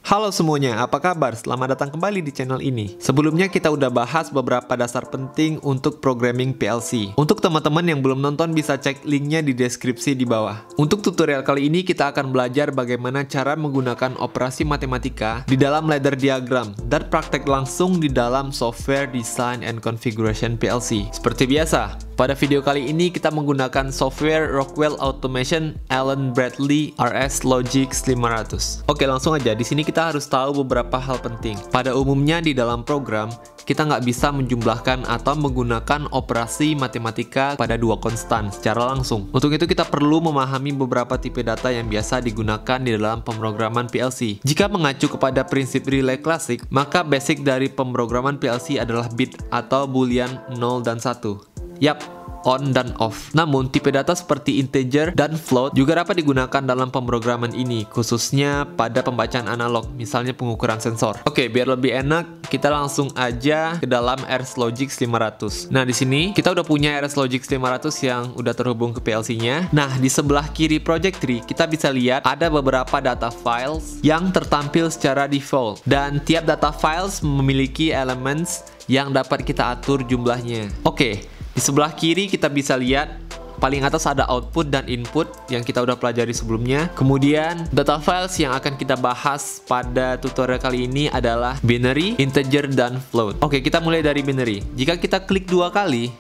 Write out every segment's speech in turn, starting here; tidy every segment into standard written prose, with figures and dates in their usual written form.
Halo semuanya, apa kabar? Selamat datang kembali di channel ini. Sebelumnya kita udah bahas beberapa dasar penting untuk programming PLC. Untuk teman-teman yang belum nonton bisa cek linknya di deskripsi di bawah. Untuk tutorial kali ini kita akan belajar bagaimana cara menggunakan operasi matematika di dalam ladder diagram dan praktek langsung di dalam software design and configuration PLC. Seperti biasa, pada video kali ini kita menggunakan software Rockwell Automation Allen Bradley RS Logix 500. Oke, langsung aja. Di sini kita harus tahu beberapa hal penting. Pada umumnya di dalam program, kita nggak bisa menjumlahkan atau menggunakan operasi matematika pada dua konstan secara langsung. Untuk itu kita perlu memahami beberapa tipe data yang biasa digunakan di dalam pemrograman PLC. Jika mengacu kepada prinsip relay klasik, maka basic dari pemrograman PLC adalah bit atau boolean 0 dan 1. Yap, on dan off. Namun, tipe data seperti integer dan float juga dapat digunakan dalam pemrograman ini, khususnya pada pembacaan analog, misalnya pengukuran sensor. Oke, biar lebih enak, kita langsung aja ke dalam RS Logix 500. Nah, di sini kita udah punya RS Logix 500 yang udah terhubung ke PLC-nya. Nah, di sebelah kiri project tree, kita bisa lihat ada beberapa data files yang tertampil secara default. Dan tiap data files memiliki elements yang dapat kita atur jumlahnya. Oke. Di sebelah kiri kita bisa lihat paling atas ada output dan input yang kita udah pelajari sebelumnya. Kemudian data files yang akan kita bahas pada tutorial kali ini adalah binary, integer, dan float. Oke, kita mulai dari binary. Jika kita klik dua kali,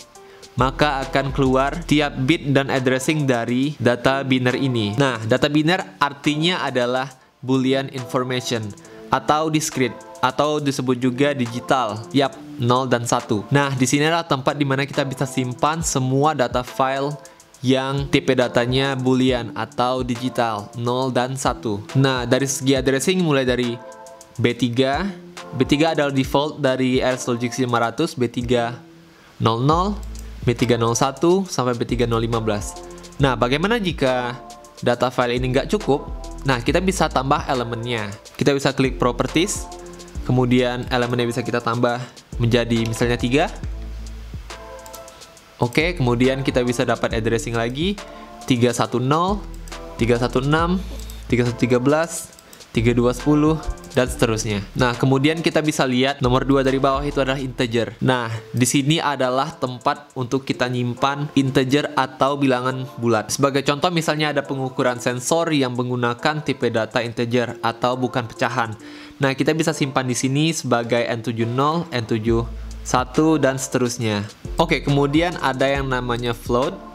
maka akan keluar tiap bit dan addressing dari data biner ini. Nah, data biner artinya adalah boolean information atau discrete, atau disebut juga digital. Yap, 0 dan 1. Nah, di sini adalah tempat di mana kita bisa simpan semua data file yang tipe datanya boolean atau digital 0 dan 1. Nah, dari segi addressing mulai dari B3. B3 adalah default dari RS Logix 500, B300, B301 sampai B3015. Nah, bagaimana jika data file ini nggak cukup? Nah, kita bisa tambah elemennya. Kita bisa klik properties, kemudian elemennya bisa kita tambah menjadi misalnya 3. Oke, kemudian kita bisa dapat addressing lagi 310, 316, 3113, 3210, dan seterusnya. Nah, kemudian kita bisa lihat nomor 2 dari bawah itu adalah integer. Nah, di sini adalah tempat untuk kita nyimpan integer atau bilangan bulat. Sebagai contoh, misalnya ada pengukuran sensor yang menggunakan tipe data integer atau bukan pecahan. Nah, kita bisa simpan di sini sebagai N70, N71, dan seterusnya. Oke, kemudian ada yang namanya float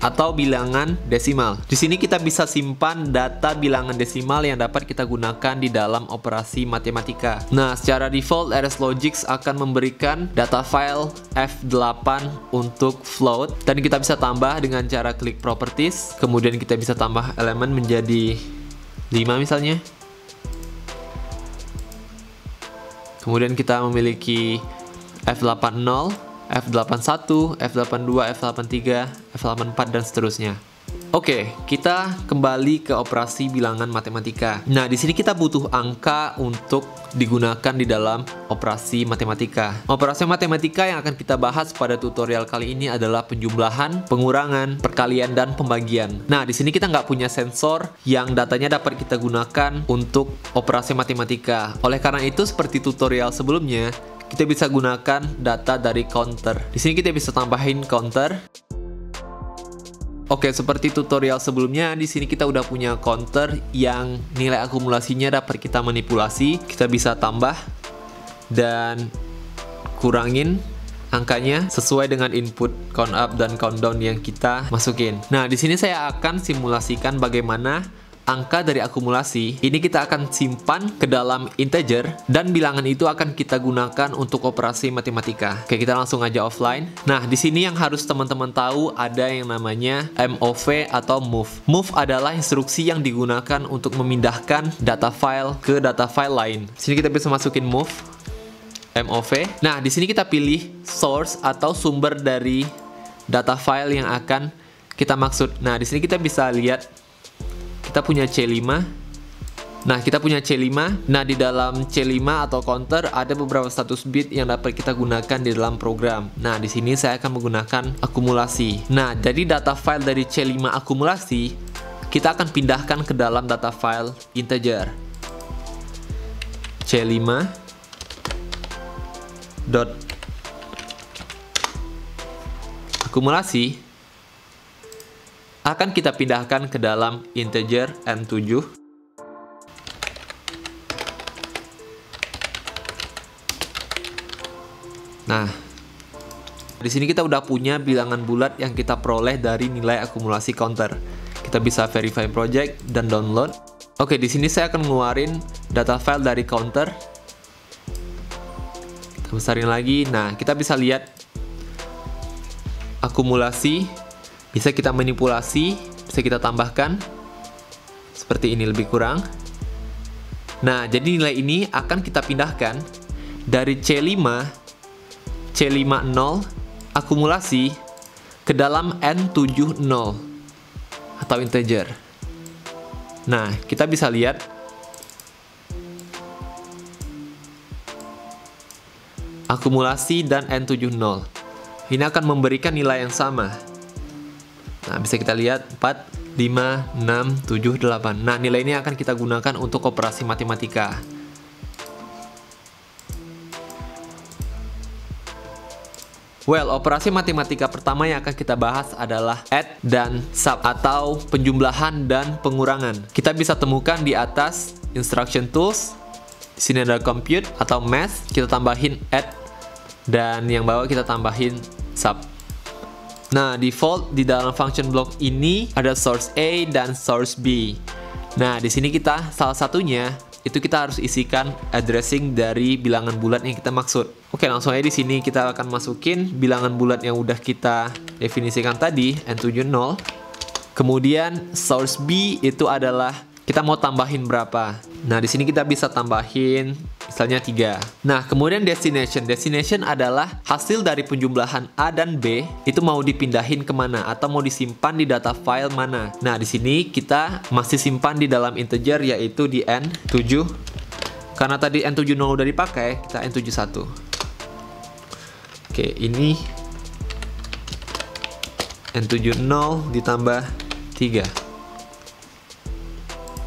atau bilangan desimal. Di sini kita bisa simpan data bilangan desimal yang dapat kita gunakan di dalam operasi matematika. Nah, secara default RS Logix akan memberikan data file F8 untuk float, dan kita bisa tambah dengan cara klik properties, kemudian kita bisa tambah elemen menjadi 5 misalnya. Kemudian kita memiliki F80, F81, F82, F83, F84, dan seterusnya. Oke, kita kembali ke operasi bilangan matematika. Nah, di sini kita butuh angka untuk digunakan di dalam operasi matematika. Operasi matematika yang akan kita bahas pada tutorial kali ini adalah penjumlahan, pengurangan, perkalian, dan pembagian. Nah, di sini kita nggak punya sensor yang datanya dapat kita gunakan untuk operasi matematika. Oleh karena itu, seperti tutorial sebelumnya, kita bisa gunakan data dari counter. Di sini kita bisa tambahin counter. Oke, seperti tutorial sebelumnya, di sini kita udah punya counter yang nilai akumulasinya dapat kita manipulasi. Kita bisa tambah dan kurangin angkanya sesuai dengan input count up dan count down yang kita masukin. Nah, di sini saya akan simulasikan bagaimana angka dari akumulasi ini kita akan simpan ke dalam integer, dan bilangan itu akan kita gunakan untuk operasi matematika. Oke, kita langsung aja offline. Nah, di sini yang harus teman-teman tahu ada yang namanya MOV atau move. Move adalah instruksi yang digunakan untuk memindahkan data file ke data file lain. Di sini kita bisa masukin move MOV. Nah, di sini kita pilih source atau sumber dari data file yang akan kita maksud. Nah, di sini kita bisa lihat kita punya C5. Nah, kita punya C5. Nah, di dalam C5 atau counter ada beberapa status bit yang dapat kita gunakan di dalam program. Nah, di sini saya akan menggunakan akumulasi. Nah, jadi data file dari C5 akumulasi kita akan pindahkan ke dalam data file integer. C5 dot akumulasi akan kita pindahkan ke dalam integer N7. Nah, di sini kita udah punya bilangan bulat yang kita peroleh dari nilai akumulasi counter. Kita bisa verify project dan download. Oke, di sini saya akan ngeluarin data file dari counter. Kita besarin lagi. Nah, kita bisa lihat akumulasi, bisa kita manipulasi, bisa kita tambahkan. Seperti ini lebih kurang. Nah, jadi nilai ini akan kita pindahkan dari C50 akumulasi ke dalam N70 atau integer. Nah, kita bisa lihat akumulasi dan N70. Ini akan memberikan nilai yang sama. Nah, bisa kita lihat 4, 5, 6, 7, 8. Nah, nilai ini akan kita gunakan untuk operasi matematika. Well, operasi matematika pertama yang akan kita bahas adalah add dan sub atau penjumlahan dan pengurangan. Kita bisa temukan di atas instruction tools. Di sini ada compute atau math, kita tambahin add, dan yang bawah kita tambahin sub. Nah, default di dalam function block ini ada source A dan source B. Nah, di sini kita salah satunya itu kita harus isikan addressing dari bilangan bulat yang kita maksud. Oke, langsung aja di sini kita akan masukin bilangan bulat yang udah kita definisikan tadi, N70. Kemudian source B itu adalah kita mau tambahin berapa. Nah, di sini kita bisa tambahin misalnya 3. Nah, kemudian destination. Destination adalah hasil dari penjumlahan A dan B itu mau dipindahin kemana atau mau disimpan di data file mana. Nah, di sini kita masih simpan di dalam integer yaitu di N7. Karena tadi N70 udah dipakai, kita N71. Oke, ini N70 ditambah 3.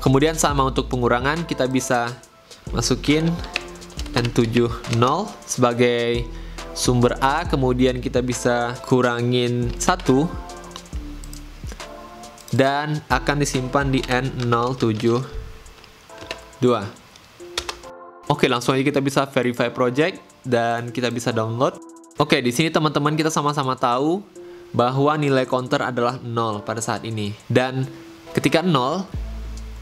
Kemudian sama untuk pengurangan, kita bisa masukin N70 sebagai sumber A, kemudian kita bisa kurangin 1 dan akan disimpan di N072. Oke, langsung aja kita bisa verify project dan kita bisa download. Oke, di sini teman-teman kita sama-sama tahu bahwa nilai counter adalah 0 pada saat ini. Dan ketika 0,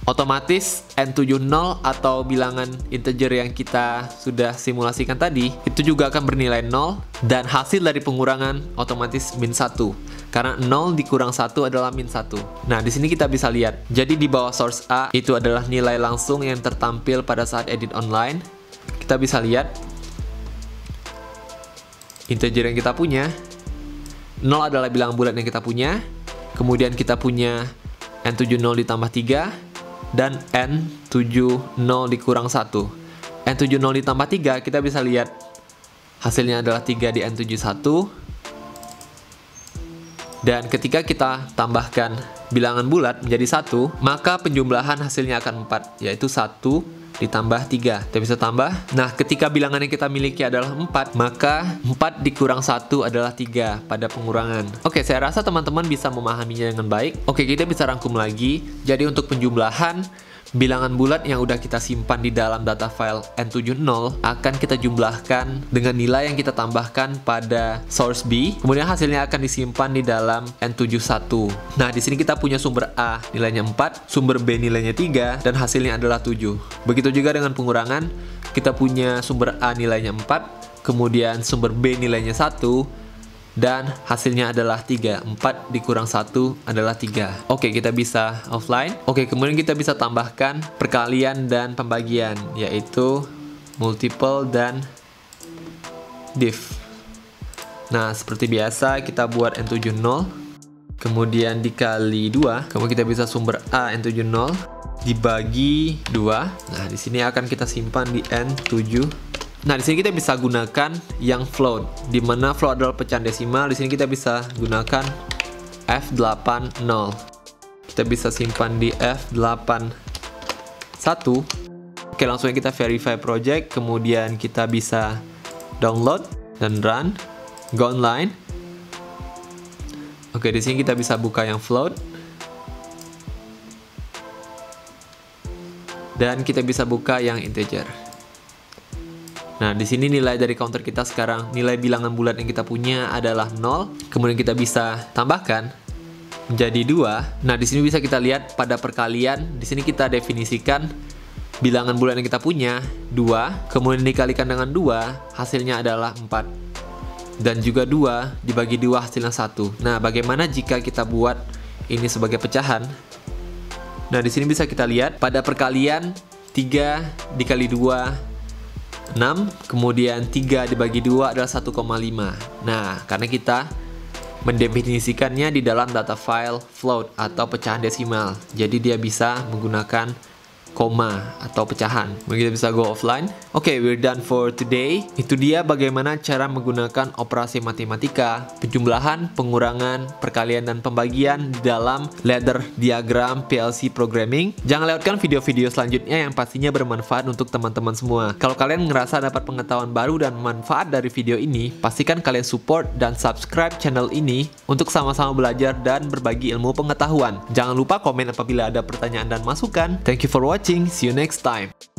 otomatis N70 atau bilangan integer yang kita sudah simulasikan tadi itu juga akan bernilai 0 dan hasil dari pengurangan otomatis min 1 karena 0 dikurang 1 adalah min 1. Nah, di sini kita bisa lihat. Jadi di bawah source A itu adalah nilai langsung yang tertampil pada saat edit online. Kita bisa lihat integer yang kita punya. 0 adalah bilangan bulat yang kita punya. Kemudian kita punya N70 ditambah 3 dan N70 dikurang 1. N70 ditambah 3, kita bisa lihat hasilnya adalah 3 di N71. Dan ketika kita tambahkan bilangan bulat menjadi 1, maka penjumlahan hasilnya akan 4, yaitu 1 ditambah 3. Kita bisa tambah. Nah, ketika bilangan yang kita miliki adalah 4, maka 4 dikurang 1 adalah 3 pada pengurangan. Oke, saya rasa teman-teman bisa memahaminya dengan baik. Oke, kita bisa rangkum lagi. Jadi untuk penjumlahan, bilangan bulat yang udah kita simpan di dalam data file N70 akan kita jumlahkan dengan nilai yang kita tambahkan pada source B. Kemudian hasilnya akan disimpan di dalam N71. Nah, di sini kita punya sumber A nilainya 4, sumber B nilainya 3, dan hasilnya adalah 7. Begitu juga dengan pengurangan, kita punya sumber A nilainya 4, kemudian sumber B nilainya 1, dan hasilnya adalah 3. 4 dikurang 1 adalah 3. Oke, kita bisa offline. Oke, kemudian kita bisa tambahkan perkalian dan pembagian, yaitu multiple dan div. Nah, seperti biasa kita buat N70, kemudian dikali 2, kemudian kita bisa sumber A N70 dibagi 2. Nah, di sini akan kita simpan di N7. Nah, di sini kita bisa gunakan yang float, di mana float adalah pecahan desimal. Di sini kita bisa gunakan F80. Kita bisa simpan di F81. Oke, langsung kita verify project, kemudian kita bisa download dan run, go online. Oke, di sini kita bisa buka yang float. Dan kita bisa buka yang integer. Nah, di sini nilai dari counter kita sekarang, nilai bilangan bulat yang kita punya adalah 0. Kemudian kita bisa tambahkan menjadi 2. Nah, di sini bisa kita lihat pada perkalian, di sini kita definisikan bilangan bulat yang kita punya 2, kemudian dikalikan dengan 2, hasilnya adalah 4. Dan juga 2 dibagi 2 hasilnya 1. Nah, bagaimana jika kita buat ini sebagai pecahan? Nah, di sini bisa kita lihat pada perkalian 3 dikali 2 6, kemudian 3 dibagi 2 adalah 1,5. Nah, karena kita mendefinisikannya di dalam data file float atau pecahan desimal, jadi dia bisa menggunakan koma atau pecahan. Mungkin kita bisa go offline. Oke, we're done for today. Itu dia bagaimana cara menggunakan operasi matematika, penjumlahan, pengurangan, perkalian, dan pembagian di dalam ladder diagram PLC programming. Jangan lewatkan video-video selanjutnya yang pastinya bermanfaat untuk teman-teman semua. Kalau kalian ngerasa dapat pengetahuan baru dan manfaat dari video ini, pastikan kalian support dan subscribe channel ini untuk sama-sama belajar dan berbagi ilmu pengetahuan. Jangan lupa komen apabila ada pertanyaan dan masukan. Thank you for watching. See you next time.